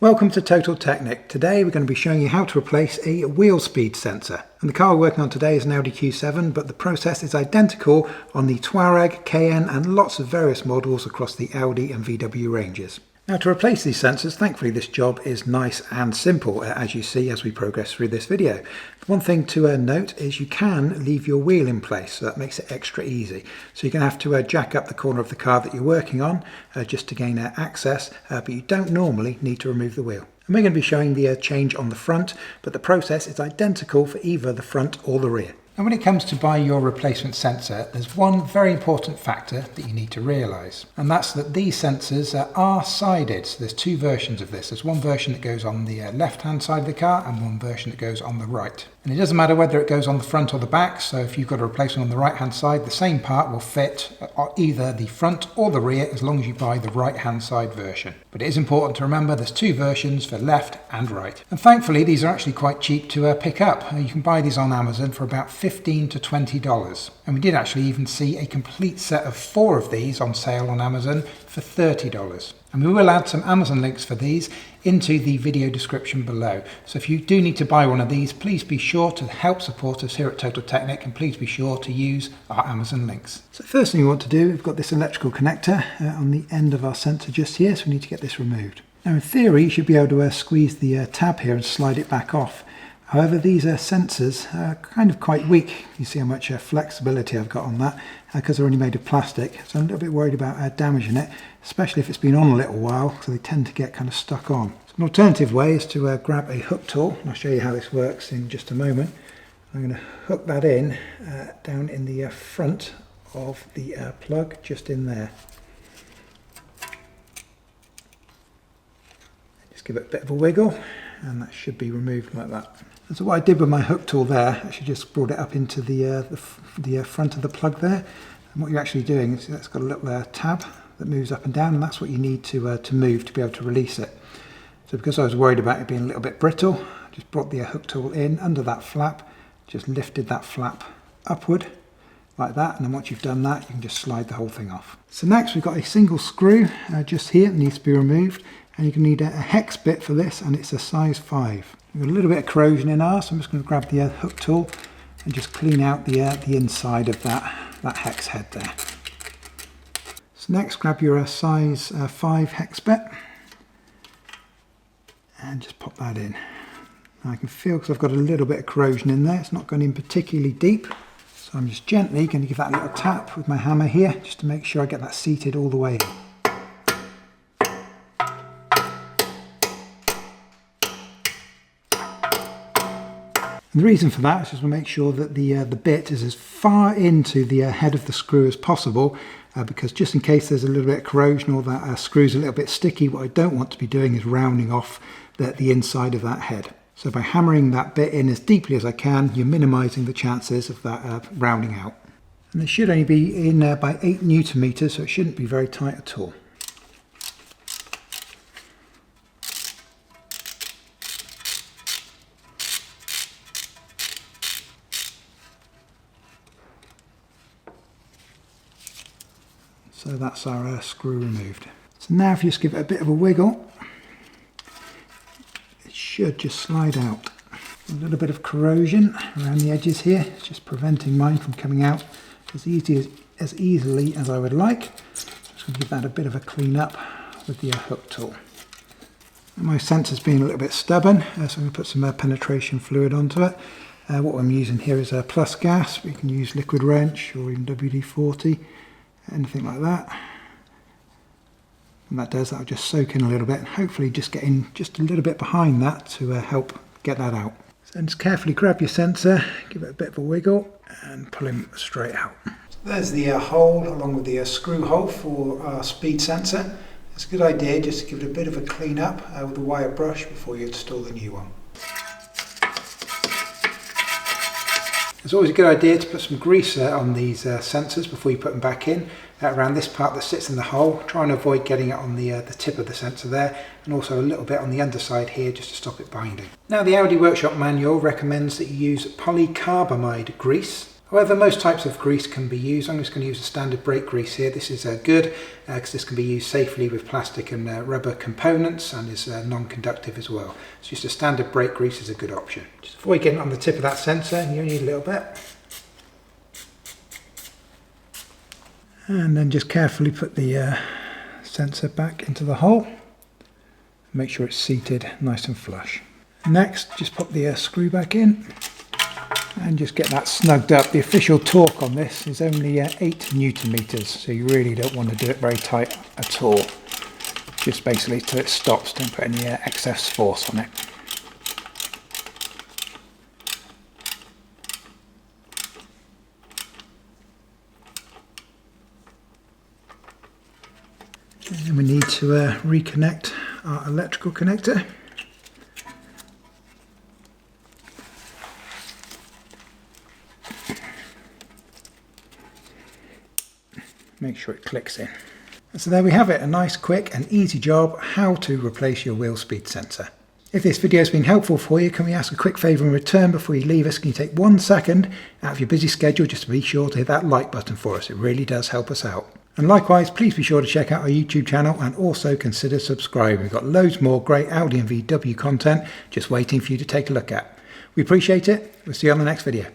Welcome to Total Technik. Today we're going to be showing you how to replace a wheel speed sensor. And the car we're working on today is an Audi Q7, but the process is identical on the Touareg, Cayenne and lots of various models across the Audi and VW ranges. Now, to replace these sensors, thankfully this job is nice and simple, as you see as we progress through this video. One thing to note is you can leave your wheel in place, so that makes it extra easy. So you're going to have to jack up the corner of the car that you're working on just to gain access, but you don't normally need to remove the wheel. And we're going to be showing the change on the front, but the process is identical for either the front or the rear. And when it comes to buying your replacement sensor, there's one very important factor that you need to realise, and that's that these sensors are sided. So there's two versions of this. There's one version that goes on the left-hand side of the car and one version that goes on the right. And it doesn't matter whether it goes on the front or the back, so if you've got a replacement on the right-hand side, the same part will fit either the front or the rear as long as you buy the right-hand side version. But it is important to remember there's two versions for left and right. And thankfully these are actually quite cheap to pick up. You can buy these on Amazon for about $15 to $20. And we did actually even see a complete set of 4 of these on sale on Amazon for $30. And we will add some Amazon links for these into the video description below. So if you do need to buy one of these, please be sure to help support us here at Total Technik, and please be sure to use our Amazon links. So the first thing we want to do, we've got this electrical connector on the end of our sensor just here, so we need to get this removed. Now in theory you should be able to squeeze the tab here and slide it back off. However, these sensors are kind of quite weak. You see how much flexibility I've got on that because they're only made of plastic. So I'm a little bit worried about damaging it, especially if it's been on a little while, so they tend to get kind of stuck on. So an alternative way is to grab a hook tool, and I'll show you how this works in just a moment. I'm going to hook that in down in the front of the plug, just in there. Just give it a bit of a wiggle, and that should be removed like that. And so what I did with my hook tool there, actually just brought it up into the front of the plug there. And what you're actually doing is that's got a little tab that moves up and down, and that's what you need to move to be able to release it. So because I was worried about it being a little bit brittle, I just brought the hook tool in under that flap, just lifted that flap upward like that, and then once you've done that you can just slide the whole thing off. So next we've got a single screw just here that needs to be removed, and you're going to need a hex bit for this, and it's a size 5. We've got a little bit of corrosion in ours, so I'm just going to grab the hook tool and just clean out the inside of that hex head there. So next grab your size 5 hex bit and just pop that in. Now I can feel, because I've got a little bit of corrosion in there, it's not going in particularly deep, so I'm just gently going to give that a little tap with my hammer here just to make sure I get that seated all the way in. And the reason for that is just to make sure that the bit is as far into the head of the screw as possible, because just in case there's a little bit of corrosion or that screw's a little bit sticky, what I don't want to be doing is rounding off the inside of that head. So by hammering that bit in as deeply as I can, you're minimising the chances of that rounding out. And this should only be in by 8 Newton meters, so it shouldn't be very tight at all. So that's our screw removed. So now if you just give it a bit of a wiggle, it should just slide out. A little bit of corrosion around the edges here, it's just preventing mine from coming out as easily as I would like. So I'm just going to give that a bit of a clean up with the hook tool. And my sensor's been a little bit stubborn, so I'm going to put some penetration fluid onto it. What I'm using here is plus gas, but you can use liquid wrench or even WD-40. Anything like that. And that'll just soak in a little bit, and hopefully just get in just a little bit behind that to help get that out. So just carefully grab your sensor, give it a bit of a wiggle and pull him straight out. So there's the hole along with the screw hole for our speed sensor. It's a good idea just to give it a bit of a clean up with a wire brush before you install the new one. It's always a good idea to put some grease on these sensors before you put them back in, around this part that sits in the hole. Try and avoid getting it on the tip of the sensor there, and also a little bit on the underside here just to stop it binding. Now the Audi Workshop Manual recommends that you use polycarbamide grease. However, most types of grease can be used. I'm just going to use a standard brake grease here. This is good because this can be used safely with plastic and rubber components and is non-conductive as well. So just a standard brake grease is a good option. Just before you get it on the tip of that sensor, you only need a little bit. And then just carefully put the sensor back into the hole. Make sure it's seated nice and flush. Next, just pop the screw back in and just get that snugged up. The official torque on this is only 8 Newton meters, so you really don't want to do it very tight at all. Just basically till it stops, don't put any excess force on it. And then we need to reconnect our electrical connector. Make sure it clicks in. And so there we have it, a nice, quick and easy job how to replace your wheel speed sensor. If this video has been helpful for you, can we ask a quick favour in return before you leave us? Can you take 1 second out of your busy schedule just to be sure to hit that like button for us? It really does help us out. And likewise, please be sure to check out our YouTube channel and also consider subscribing. We've got loads more great Audi and VW content just waiting for you to take a look at. We appreciate it. We'll see you on the next video.